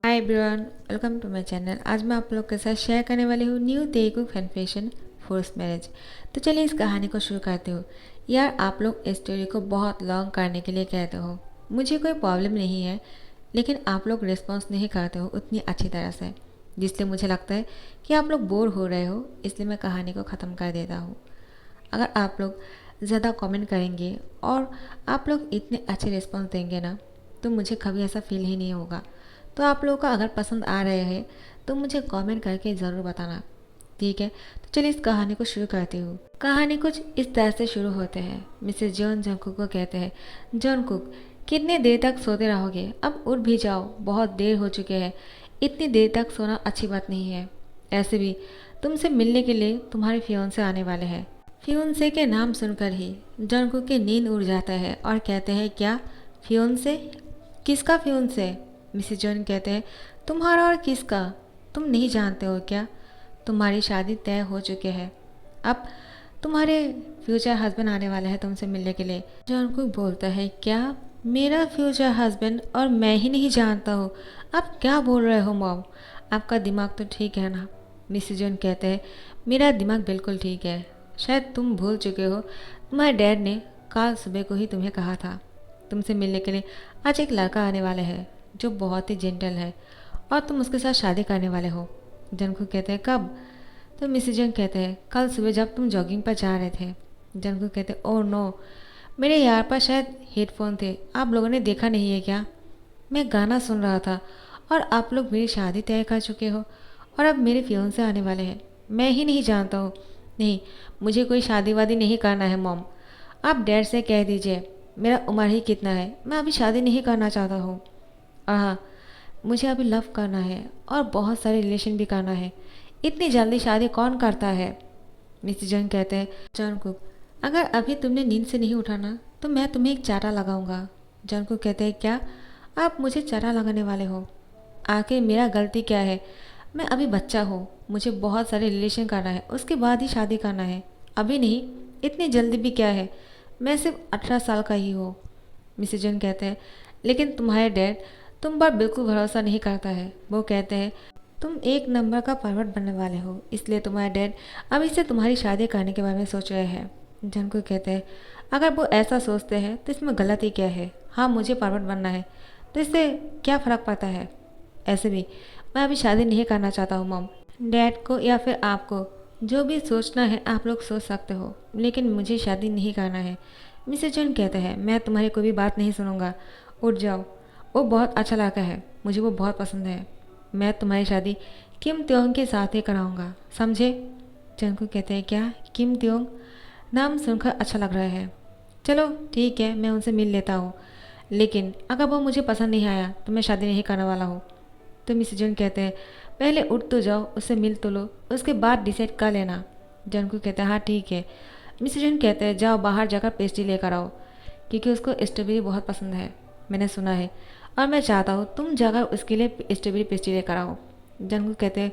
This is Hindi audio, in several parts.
Hi everyone, welcome to my channel. आज मैं आप लोग के साथ शेयर करने वाली हूँ new Telugu fan force marriage. तो चलिए इस कहानी को शुरू करते हो। यार आप लोग इस स्टोरी को बहुत लॉन्ग करने के लिए कहते हो, मुझे कोई प्रॉब्लम नहीं है, लेकिन आप लोग रिस्पॉन्स नहीं करते हो उतनी अच्छी तरह से, जिसलिए मुझे लगता है कि आप लोग बोर हो रहे हो, इसलिए मैं कहानी को ख़त्म कर देता हूँ। अगर आप लोग ज़्यादा कमेंट करेंगे और आप लोग इतने अच्छे रिस्पॉन्स देंगे ना, तो मुझे कभी ऐसा फील ही नहीं होगा। तो आप लोगों को अगर पसंद आ रहे हैं तो मुझे कमेंट करके ज़रूर बताना, ठीक है। तो चलिए इस कहानी को शुरू करती हूँ। कहानी कुछ इस तरह से शुरू होते हैं। मिसेस जॉन जंगकुक को कहते हैं, जॉनकुक कितने देर तक सोते रहोगे, अब उठ भी जाओ, बहुत देर हो चुके हैं, इतनी देर तक सोना अच्छी बात नहीं है। ऐसे भी तुमसे मिलने के लिए तुम्हारे फियोंसे आने वाले हैं। फियोंसे के नाम सुनकर ही जॉनकुक की नींद उड़ जाता है और कहते हैं, क्या फियोंसे? किसका फियोंसे? मिसेस जॉन कहते हैं, तुम्हारा और किसका? तुम नहीं जानते हो क्या? तुम्हारी शादी तय हो चुकी है, अब तुम्हारे फ्यूचर हस्बैंड आने वाले हैं तुमसे मिलने के लिए। जॉन कुक बोलता है, क्या मेरा फ्यूचर हस्बैंड और मैं ही नहीं जानता हूँ? आप क्या बोल रहे हो मॉम? आपका दिमाग तो ठीक है ना? मिसेस जॉन कहते हैं, मेरा दिमाग बिल्कुल ठीक है, शायद तुम भूल चुके हो, तुम्हारे डैड ने कल सुबह को ही तुम्हें कहा था तुमसे मिलने के लिए आज एक लड़का आने वाला है जो बहुत ही जेंटल है और तुम उसके साथ शादी करने वाले हो। जॉनकुक कहते हैं, कब? तो मिसेस जॉन कहते हैं, कल सुबह जब तुम जॉगिंग पर जा रहे थे। जॉनकुक कहते हैं, ओह नो, मेरे यार पर शायद हेडफोन थे, आप लोगों ने देखा नहीं है क्या? मैं गाना सुन रहा था और आप लोग मेरी शादी तय कर चुके हो और अब मेरे फियोंसे आने वाले हैं। मैं ही नहीं जानता हूँ। नहीं, मुझे कोई शादी वादी नहीं करना है मॉम, आप डैड से कह दीजिए, मेरा उम्र ही कितना है, मैं अभी शादी नहीं करना चाहता हूँ। और हाँ, मुझे अभी लव करना है और बहुत सारे रिलेशन भी करना है, इतनी जल्दी शादी कौन करता है? मिसेस जॉन कहते हैं, जॉनकुक अगर अभी तुमने नींद से नहीं उठाना तो मैं तुम्हें एक चारा लगाऊंगा। जॉनकुक कहते हैं, क्या आप मुझे चारा लगाने वाले हो? आखिर मेरा गलती क्या है? मैं अभी बच्चा हूँ, मुझे बहुत सारे रिलेशन करना है, उसके बाद ही शादी करना है, अभी नहीं। इतनी जल्दी भी क्या है, मैं सिर्फ 18 साल का ही हूँ। मिसेस जॉन कहते हैं, लेकिन तुम्हारे डैड तुम पर बिल्कुल भरोसा नहीं करता है, वो कहते हैं तुम एक नंबर का परवट बनने वाले हो, इसलिए तुम्हारे डैड अभी से तुम्हारी शादी करने के बारे में सोच रहे हैं। जॉनकुक कहते हैं, अगर वो ऐसा सोचते हैं तो इसमें गलती क्या है? हाँ, मुझे परवट बनना है तो इससे क्या फ़र्क पड़ता है? ऐसे भी मैं अभी शादी नहीं करना चाहता हूँ मॉम। डैड को या फिर आपको जो भी सोचना है आप लोग सोच सकते हो, लेकिन मुझे शादी नहीं करना है। मिसेस जॉन कहते हैं, मैं तुम्हारी कोई भी बात नहीं सुनूंगा, उठ जाओ। वो बहुत अच्छा लड़का है, मुझे वो बहुत पसंद है, मैं तुम्हारी शादी किम त्योंग के साथ ही कराऊंगा, समझे? जंकू कहते हैं, क्या किम त्योंग? नाम सुनकर अच्छा लग रहा है, चलो ठीक है, मैं उनसे मिल लेता हूँ, लेकिन अगर वो मुझे पसंद नहीं आया तो मैं शादी नहीं करने वाला हूँ। तो मिसेस जॉन कहते हैं, पहले उठ तो जाओ, उससे मिल तो लो, उसके बाद डिसाइड कर लेना। जंकू कहते हैं, हाँ ठीक है। मिसेस जॉन कहते हैं, जाओ बाहर जाकर पेस्ट्री लेकर आओ, क्योंकि उसको स्ट्रॉबेरी बहुत पसंद है, मैंने सुना है, और मैं चाहता हूँ तुम जाकर उसके लिए स्ट्रॉबेरी पेस्ट्री लेकर आओ। जंगू कहते हैं,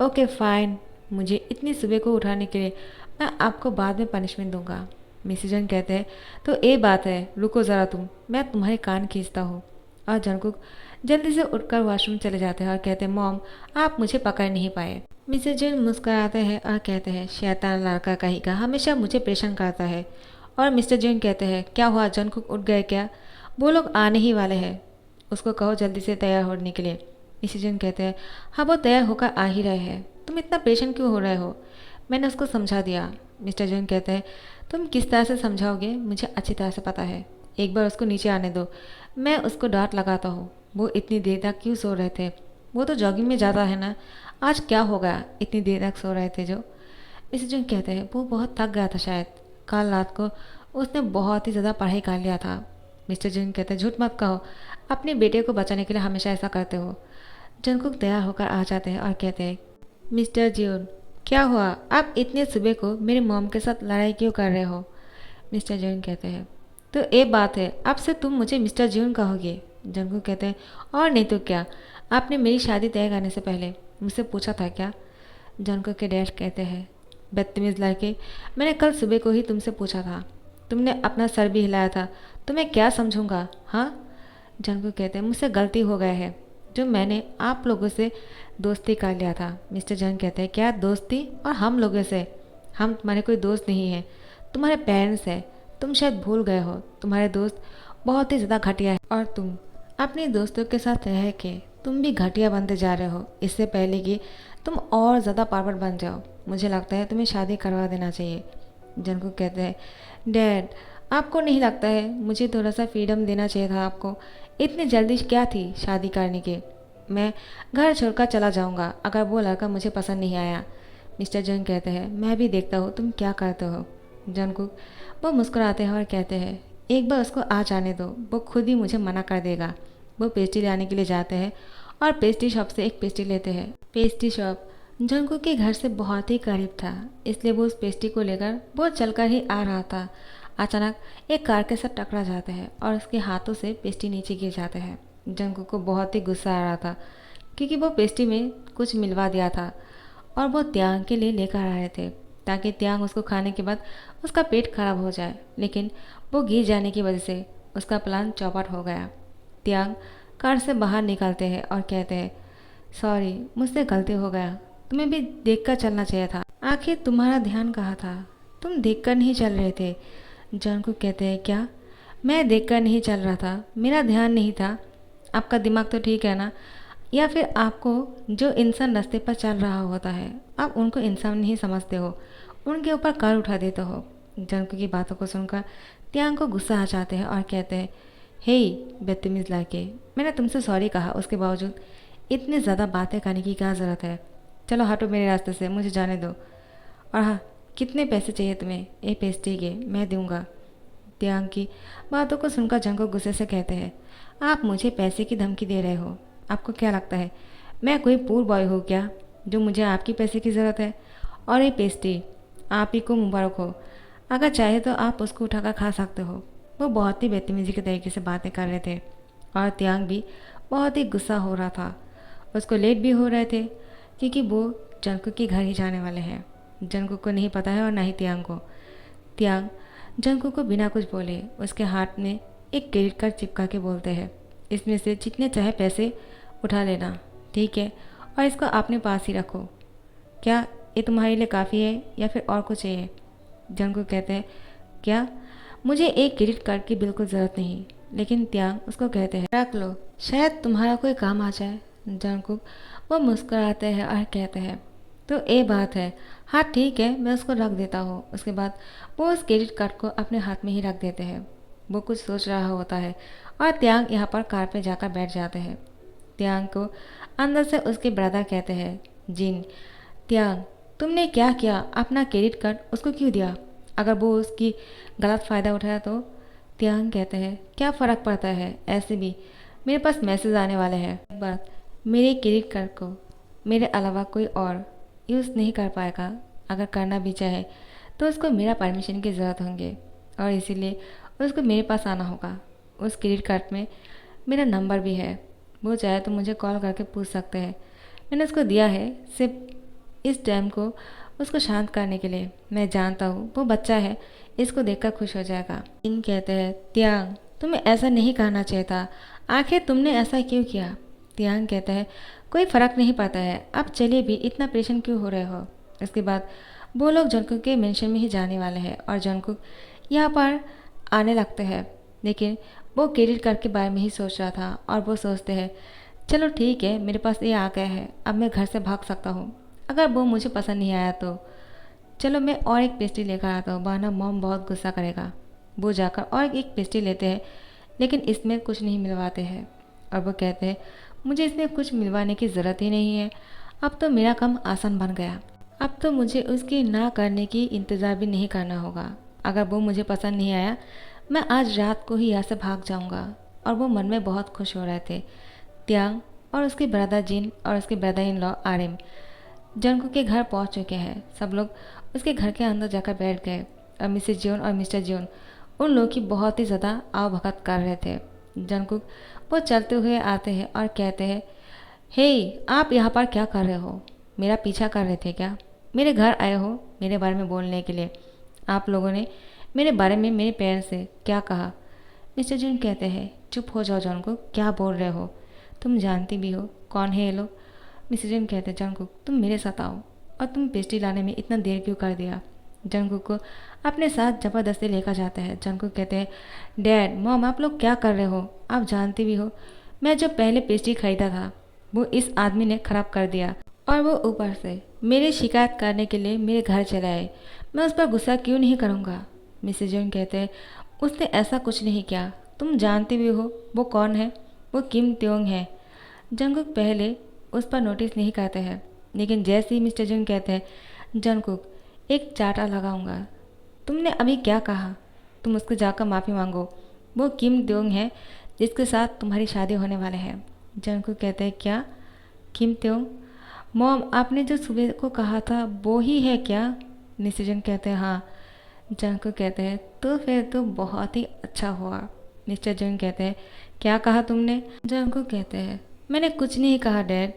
ओके फाइन, मुझे इतनी सुबह को उठाने के लिए मैं आपको बाद में पनिशमेंट दूंगा। मिसेस जॉन कहते हैं, तो ये बात है, रुको ज़रा तुम, मैं तुम्हारे कान खींचता हूँ। और जंगकुक जल्दी से उठकर वॉशरूम चले जाते हैं और कहते हैं, मॉम आप मुझे पकड़ नहीं पाए। मिसेस जॉन मुस्कुराते हैं और कहते हैं, शैतान लड़का कहीं का, हमेशा मुझे परेशान करता है। और मिस्टर जॉन कहते हैं, क्या हुआ, जंगकुक उठ गए क्या? वो लोग आने ही वाले हैं, उसको कहो जल्दी से तैयार होने के लिए। मिसेस जॉन कहते हैं, हाँ वो तैयार होकर आ ही रहे हैं, तुम इतना परेशान क्यों हो रहे हो? मैंने उसको समझा दिया। मिस्टर जॉन कहते हैं, तुम किस तरह से समझाओगे मुझे अच्छी तरह से पता है, एक बार उसको नीचे आने दो, मैं उसको डांट लगाता हूँ। वो इतनी देर तक क्यों सो रहे थे? वो तो जॉगिंग में जाता है ना, आज क्या हो गया इतनी देर तक सो रहे थे जो? मिसेस जॉन कहते हैं, वो बहुत थक गया था शायद, कल रात को उसने बहुत ही ज़्यादा पढ़ाई कर लिया था। मिस्टर जॉन कहते हैं, झूठ मत कहो, अपने बेटे को बचाने के लिए हमेशा ऐसा करते हो। जंकुक तैयार होकर आ जाते हैं और कहते हैं, मिस्टर जॉन क्या हुआ, आप इतने सुबह को मेरे मॉम के साथ लड़ाई क्यों कर रहे हो? मिस्टर जॉन कहते हैं, तो ये बात है, अब से तुम मुझे मिस्टर जॉन कहोगे। जंकुक कहते हैं, और नहीं तो क्या, आपने मेरी शादी तय करने से पहले मुझसे पूछा था क्या? जंकुक के डैड कहते हैं, बदतमीज़ लड़के, मैंने कल सुबह को ही तुमसे पूछा था, तुमने अपना सर भी हिलाया था, तो मैं क्या समझूंगा? हाँ। जंकुक कहते हैं, मुझसे गलती हो गया है। जो मैंने आप लोगों से दोस्ती कर लिया था। मिस्टर जंग कहते हैं, क्या दोस्ती? और हम लोगों से? हम तुम्हारे कोई दोस्त नहीं हैं, तुम्हारे पेरेंट्स हैं। तुम शायद भूल गए हो, तुम्हारे दोस्त बहुत ही ज़्यादा घटिया है और तुम अपने दोस्तों के साथ रह के तुम भी घटिया बनते जा रहे हो। इससे पहले कि तुम और ज़्यादा पावर बन जाओ, मुझे लगता है तुम्हें शादी करवा देना चाहिए। जंगकुक कहते हैं, डैड आपको नहीं लगता है मुझे थोड़ा सा फ्रीडम देना चाहिए था आपको? इतनी जल्दी क्या थी शादी करने की? मैं घर छोड़कर चला जाऊंगा अगर वो लड़का मुझे पसंद नहीं आया। मिस्टर जंग कहते हैं, मैं भी देखता हूँ तुम क्या करते हो। जंगकुक वो मुस्कुराते हैं और कहते हैं, एक बार उसको आ जाने दो, वो खुद ही मुझे मना कर देगा। वो पेस्ट्री लाने के लिए जाते हैं और पेस्ट्री शॉप से एक पेस्ट्री लेते हैं। पेस्ट्री शॉप जंगकुक के घर से बहुत ही करीब था, इसलिए वो उस पेस्ट्री को लेकर वो चलकर ही आ रहा था। अचानक एक कार के साथ टकरा जाते हैं और उसके हाथों से पेस्ट्री नीचे गिर जाते हैं। जंगकुक को बहुत ही गुस्सा आ रहा था क्योंकि वो पेस्ट्री में कुछ मिलवा दिया था और वो त्यांग के लिए लेकर आ रहे थे ताकि त्यांग उसको खाने के बाद उसका पेट खराब हो जाए, लेकिन वो गिर जाने की वजह से उसका प्लान चौपट हो गया। त्यांग कार से बाहर निकलते हैं और कहते हैं, सॉरी मुझसे गलती हो गया, तुम्हें भी देखकर चलना चाहिए था। आखिर तुम्हारा ध्यान कहाँ था? तुम देखकर नहीं चल रहे थे। जंगकुक कहते हैं, क्या मैं देखकर नहीं चल रहा था? मेरा ध्यान नहीं था। आपका दिमाग तो ठीक है ना? या फिर आपको जो इंसान रास्ते पर चल रहा होता है आप उनको इंसान नहीं समझते हो, उनके ऊपर कार उठा देते हो। जंगकुक की बातों को सुनकर त्यांग को गुस्सा आ जाते हैं और कहते हैं, हे बदतमीज़ लड़के, मैंने तुमसे सॉरी कहा, उसके बावजूद इतनी ज़्यादा बातें करने की क्या ज़रूरत है? चलो हटो मेरे रास्ते से, मुझे जाने दो। और हाँ, कितने पैसे चाहिए तुम्हें ये पेस्ट्री के? मैं दूंगा। त्यांग की बातों को सुनकर जंगकुक गुस्से से कहते हैं, आप मुझे पैसे की धमकी दे रहे हो? आपको क्या लगता है मैं कोई पूर बॉय हूँ क्या जो मुझे आपकी पैसे की ज़रूरत है? और ये पेस्ट्री आप ही को मुबारक हो, अगर चाहे तो आप उसको उठाकर खा सकते हो। वो बहुत ही बदतमीजी के तरीके से बातें कर रहे थे और त्यांग भी बहुत ही गुस्सा हो रहा था। उसको लेट भी हो रहे थे क्योंकि वो जंगकुक के घर ही जाने वाले हैं। जंगकुक को नहीं पता है और ना ही त्यांग को। त्यांग जंगकुक को बिना कुछ बोले उसके हाथ में एक क्रेडिट कार्ड चिपका के बोलते हैं, इसमें से जितने चाहे पैसे उठा लेना, ठीक है? और इसको अपने पास ही रखो। क्या ये तुम्हारे लिए काफ़ी है या फिर और कुछ चाहिए? जंगकुक कहते हैं, क्या मुझे एक क्रेडिट कार्ड की बिल्कुल ज़रूरत नहीं। लेकिन त्यांग उसको कहते हैं, रख लो, शायद तुम्हारा कोई काम आ जाए। जंगकुक वो मुस्कुराते हैं और कहते हैं, तो ये बात है, हाँ ठीक है, मैं उसको रख देता हूँ। उसके बाद वो उस क्रेडिट कार्ड को अपने हाथ में ही रख देते हैं। वो कुछ सोच रहा होता है और त्यांग यहाँ पर कार पे जाकर बैठ जाते हैं। त्यांग को अंदर से उसके ब्रदर कहते हैं, जिन, त्यांग तुमने क्या किया? अपना क्रेडिट कार्ड उसको क्यों दिया? अगर वो उसकी गलत फ़ायदा उठाया तो? त्यांग कहते हैं, क्या फ़र्क पड़ता है, ऐसे भी मेरे पास मैसेज आने वाले हैं। एक बात, मेरे क्रेडिट कार्ड को मेरे अलावा कोई और यूज़ नहीं कर पाएगा। अगर करना भी चाहे तो उसको मेरा परमिशन की ज़रूरत होंगे और इसीलिए उसको मेरे पास आना होगा। उस क्रेडिट कार्ड में मेरा नंबर भी है, वो चाहे तो मुझे कॉल करके पूछ सकते हैं। मैंने उसको दिया है सिर्फ इस टाइम को उसको शांत करने के लिए। मैं जानता हूँ वो बच्चा है, इसको देखकर खुश हो जाएगा। इन कहते हैं, त्यांग तुम्हें ऐसा नहीं करना चाहिए था, आखिर तुमने ऐसा क्यों किया? त्यांग कहता है, कोई फ़र्क नहीं पड़ता है, अब चलिए भी, इतना परेशान क्यों हो रहे हो? इसके बाद वो लोग जंगकुक के मेंशन में ही जाने वाले हैं और जंगकुक यहाँ पर आने लगते हैं, लेकिन वो क्रेडिट कार्ड के बारे में ही सोच रहा था और वो सोचते हैं, चलो ठीक है, मेरे पास ये आ गया है, अब मैं घर से भाग सकता हूँ। अगर वो मुझे पसंद नहीं आया तो चलो मैं और एक पेस्ट्री लेकर आता हूँ, वरना मॉम बहुत गुस्सा करेगा। वो जाकर और एक पेस्ट्री लेते हैं, लेकिन इसमें कुछ नहीं मिलवाते हैं और वो कहते हैं, मुझे इसमें कुछ मिलवाने की ज़रूरत ही नहीं है, अब तो मेरा काम आसान बन गया। अब तो मुझे उसकी ना करने की इंतज़ार भी नहीं करना होगा। अगर वो मुझे पसंद नहीं आया, मैं आज रात को ही यहाँ से भाग जाऊँगा। और वो मन में बहुत खुश हो रहे थे। त्यांग और उसके ब्रदर जिन और उसके ब्रदर इन लॉ आरिम जंगकुक के घर पहुँच चुके हैं। सब लोग उसके घर के अंदर जाकर बैठ गए और मिसेज जियोन और मिस्टर जियोन उन लोगों की बहुत ही ज़्यादा आवभगत कर रहे थे। जंगकुक वो चलते हुए आते हैं और कहते हैं, हे आप यहाँ पर क्या कर रहे हो? मेरा पीछा कर रहे थे क्या? मेरे घर आए हो मेरे बारे में बोलने के लिए? आप लोगों ने मेरे बारे में मेरे पेरेंट्स से क्या कहा? मिस्टर जिन कहते हैं, चुप हो जाओ जंगकुक, क्या बोल रहे हो? तुम जानती भी हो कौन है ये लोग। मिसेस जन कहते हैं जंगकुक तुम मेरे साथ आओ, और तुम पेस्ट्री लाने में इतना देर क्यों कर दिया। जंगकुक को अपने साथ ज़बरदस्ती लेकर जाते हैं। जंगकुक कहते हैं डैड मॉम आप लोग क्या कर रहे हो, आप जानती भी हो मैं जो पहले पेस्ट्री खरीदा था वो इस आदमी ने ख़राब कर दिया, और वो ऊपर से मेरी शिकायत करने के लिए मेरे घर चला आए। मैं उस पर गुस्सा क्यों नहीं करूँगा। मिसेस जन कहते हैं उसने ऐसा कुछ नहीं किया, तुम जानती भी हो वो कौन है, वो किम त्योंग है। जंगकुक पहले उस पर नोटिस नहीं करते हैं, लेकिन जैसे ही मिस्टर जंग कहते हैं जंगकुक एक चाटा लगाऊंगा। तुमने अभी क्या कहा, तुम उसको जाकर माफ़ी मांगो, वो किम त्योंग है जिसके साथ तुम्हारी शादी होने वाले है। जंगकुक कहते हैं क्या, किम त्योंग? मॉम आपने जो सुबह को कहा था वो ही है क्या। मिस्टर जंग कहते हैं हाँ। जंगकुक कहते हैं तो फिर तो बहुत ही अच्छा हुआ। मिस्टर जंग कहते हैं क्या कहा तुमने। जंगकुक कहते हैं मैंने कुछ नहीं कहा डैड,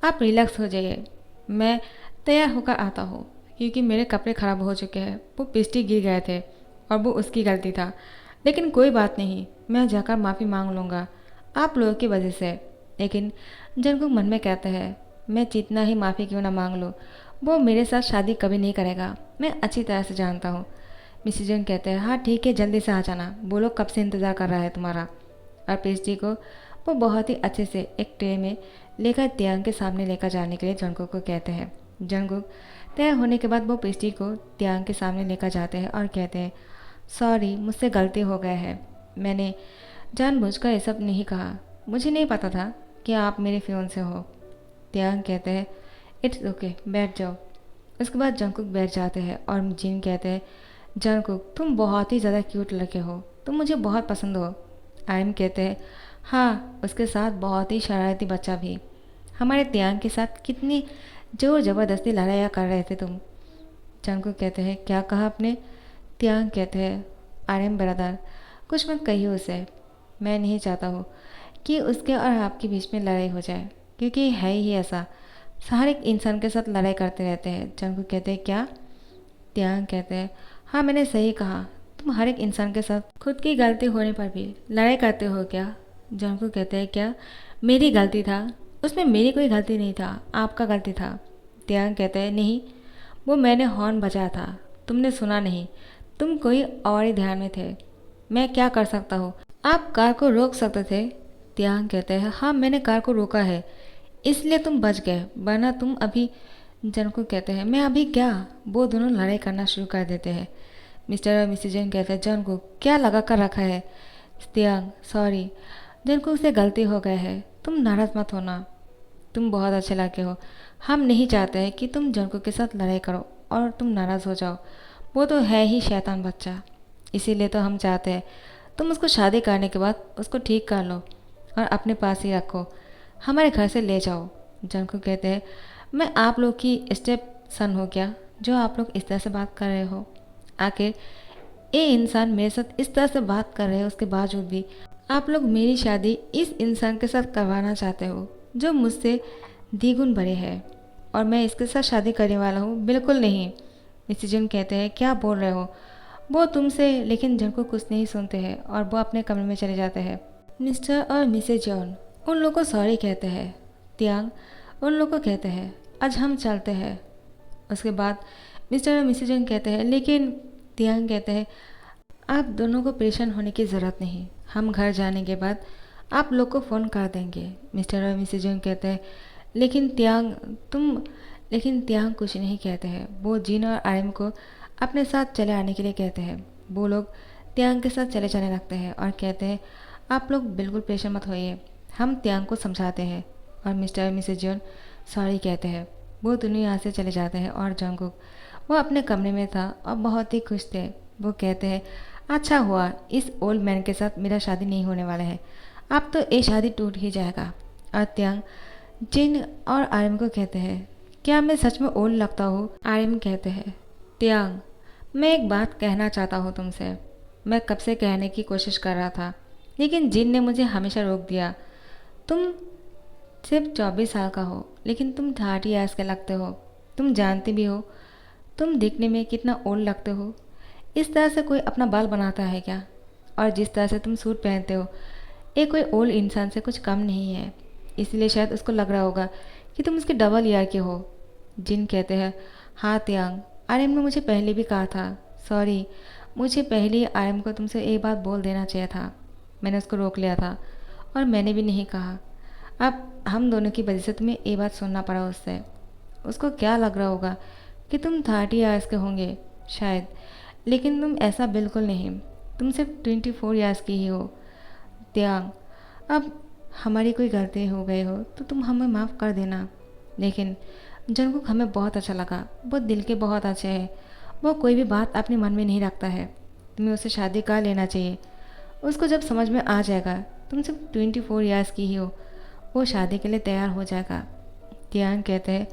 आप रिलैक्स हो जाइए, मैं तैयार होकर आता हूँ, क्योंकि मेरे कपड़े ख़राब हो चुके हैं, वो पिस्टी गिर गए थे और वो उसकी गलती था। लेकिन कोई बात नहीं, मैं जाकर माफ़ी मांग लूँगा आप लोगों की वजह से। लेकिन जंगकुक मन में कहते हैं मैं जितना ही माफ़ी क्यों ना मांग लूँ, वो मेरे साथ शादी कभी नहीं करेगा, मैं अच्छी तरह से जानता हूँ। मिसेस जंग कहते हैं हाँ ठीक है जल्दी से आ जाना, वो लोग कब से इंतज़ार कर रहा है तुम्हारा। और पेस्ट्री को वो बहुत ही अच्छे से एक ट्रे में लेकर त्यांग के सामने लेकर जाने के लिए जंगकुक को कहते हैं। जंगकुक तैयार होने के बाद वो पेस्ट्री को त्यांग के सामने लेकर जाते हैं और कहते हैं सॉरी मुझसे गलती हो गया है, मैंने जानबूझकर ये सब नहीं कहा, मुझे नहीं पता था कि आप मेरे फियोंसे हो। त्यांग कहते हैं इट्स ओके बैठ जाओ। उसके बाद जंगकुक बैठ जाते हैं और जिन कहते हैं जंगकुक तुम बहुत ही ज़्यादा क्यूट लड़के हो, तुम मुझे बहुत पसंद हो। आयम कहते हैं हाँ उसके साथ बहुत ही शरारती बच्चा भी, हमारे त्यांग के साथ कितनी जोर ज़बरदस्ती लड़ाइयाँ कर रहे थे तुम। जंगकुक कहते हैं क्या कहा आपने। त्यांग कहते हैं आर्यन ब्रदर कुछ मत कहिए उसे, मैं नहीं चाहता हूँ कि उसके और आपके बीच में लड़ाई हो जाए, क्योंकि है ही ऐसा, हर एक इंसान के साथ लड़ाई करते रहते हैं। जंगकुक कहते हैं क्या। त्यांग कहते हैं हाँ मैंने सही कहा, तुम हर एक इंसान के साथ खुद की गलती होने पर भी लड़ाई करते हो क्या। जंगकुक कहते हैं क्या मेरी गलती था, उसमें मेरी कोई गलती नहीं था, आपका गलती था। त्यांग कहते हैं नहीं, वो मैंने हॉर्न बजाया था, तुमने सुना नहीं, तुम कोई और ही ध्यान में थे, मैं क्या कर सकता हूँ, आप कार को रोक सकते थे। त्यांग कहते हैं हाँ मैंने कार को रोका है इसलिए तुम बच गए, वरना तुम अभी। जंगकुक कहते हैं मैं अभी क्या। वो दोनों लड़ाई करना शुरू कर देते हैं। मिस्टर और मिसेस जंग कहते हैं जंगकुक क्या लगा कर रखा है। त्यांग सॉरी जंगकुक से गलती हो गया है, तुम नाराज़ मत होना, तुम बहुत अच्छे लड़के हो, हम नहीं चाहते हैं कि तुम जंगकुक के साथ लड़ाई करो और तुम नाराज़ हो जाओ, वो तो है ही शैतान बच्चा, इसीलिए तो हम चाहते हैं तुम उसको शादी करने के बाद उसको ठीक कर लो और अपने पास ही रखो, हमारे घर से ले जाओ। जंगकुक कहते हैं मैं आप लोग की स्टेप सन हो क्या, जो आप लोग इस तरह से बात कर रहे हो। आखिर ये इंसान मेरे साथ इस तरह से बात कर रहे हैं, उसके बावजूद भी आप लोग मेरी शादी इस इंसान के साथ करवाना चाहते हो जो मुझसे द्विगुण बड़े है, और मैं इसके साथ शादी करने वाला हूँ, बिल्कुल नहीं। मिसेस जंग कहते हैं क्या बोल रहे हो, वो तुमसे। लेकिन जंगकुक कुछ नहीं सुनते हैं और वो अपने कमरे में चले जाते हैं। मिस्टर और मिसेज जॉन उन लोगों को सॉरी कहते हैं। त्यांग उन लोगों को कहते हैं आज हम चलते हैं। उसके बाद मिस्टर और मिसेज जंग कहते हैं लेकिन। त्यांग कहते हैं आप दोनों को परेशान होने की ज़रूरत नहीं, हम घर जाने के बाद आप लोग को फ़ोन कर देंगे। मिस्टर और मिसेज जंग कहते हैं लेकिन त्यांग तुम। लेकिन त्यांग कुछ नहीं कहते हैं, वो जिन और आर्यन को अपने साथ चले आने के लिए कहते हैं। वो लोग त्यांग के साथ चले जाने लगते हैं और कहते हैं आप लोग बिल्कुल परेशान मत होइए, हम त्यांग को समझाते हैं। और मिस्टर और मिसेज जॉन सॉरी कहते हैं। वो दोनों यहाँ से चले जाते हैं और जंगकुक वो अपने कमरे में था और बहुत ही खुश थे। वो कहते हैं अच्छा हुआ इस ओल्ड मैन के साथ मेरा शादी नहीं होने वाला है, अब तो ये शादी टूट ही जाएगा। और त्यांग जिन और आर्यन को कहते हैं क्या मैं सच में ओल्ड लगता हूँ। आर्यन कहते हैं त्यांग मैं एक बात कहना चाहता हूँ तुमसे, मैं कब से कहने की कोशिश कर रहा था लेकिन जिन ने मुझे हमेशा रोक दिया। तुम सिर्फ 24 साल का हो लेकिन तुम 30 ईयर्स के लगते हो, तुम जानती भी हो तुम दिखने में कितना ओल्ड लगते हो। इस तरह से कोई अपना बाल बनाता है क्या, और जिस तरह से तुम सूट पहनते हो ये कोई ओल्ड इंसान से कुछ कम नहीं है। इसलिए शायद उसको लग रहा होगा कि तुम उसके डबल ईयर के हो। जिन कहते हैं, हाँ त्यांग, आर्यन ने मुझे पहले भी कहा था। सॉरी, मुझे पहले ही आर्यन को तुमसे एक बात बोल देना चाहिए था। मैंने उसको रोक लिया था और मैंने भी नहीं कहा। अब हम दोनों की वजह से तुम्हें ये बात सुनना पड़ा उससे। उसको क्या लग रहा होगा कि तुम 30 ईयर्स के होंगे शायद, लेकिन तुम ऐसा बिल्कुल नहीं। तुम सिर्फ 24 ईयर्स की ही हो। त्यांग, अब हमारी कोई गलती हो गई हो तो तुम हमें माफ़ कर देना। लेकिन जंगकुक हमें बहुत अच्छा लगा, वो दिल के बहुत अच्छे हैं। वो कोई भी बात अपने मन में नहीं रखता है। तुम्हें उससे शादी कर लेना चाहिए। उसको जब समझ में आ जाएगा तुम सिर्फ 24 ईयर्स की ही हो, वो शादी के लिए तैयार हो जाएगा। त्यांग कहते हैं,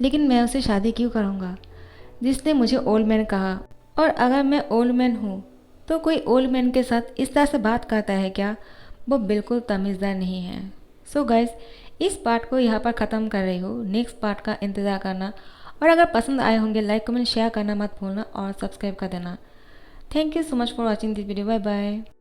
लेकिन मैं उससे शादी क्यों करूँगा जिसने मुझे ओल्ड मैन कहा? और अगर मैं ओल्ड मैन हूँ तो कोई ओल्ड मैन के साथ इस तरह से बात करता है क्या? वो बिल्कुल तमीज़दार नहीं है। सो गाइस, इस पार्ट को यहाँ पर ख़त्म कर रही हूँ। नेक्स्ट पार्ट का इंतज़ार करना, और अगर पसंद आए होंगे लाइक कमेंट शेयर करना मत भूलना और सब्सक्राइब कर देना। Thank you so much for watching this video. Bye bye.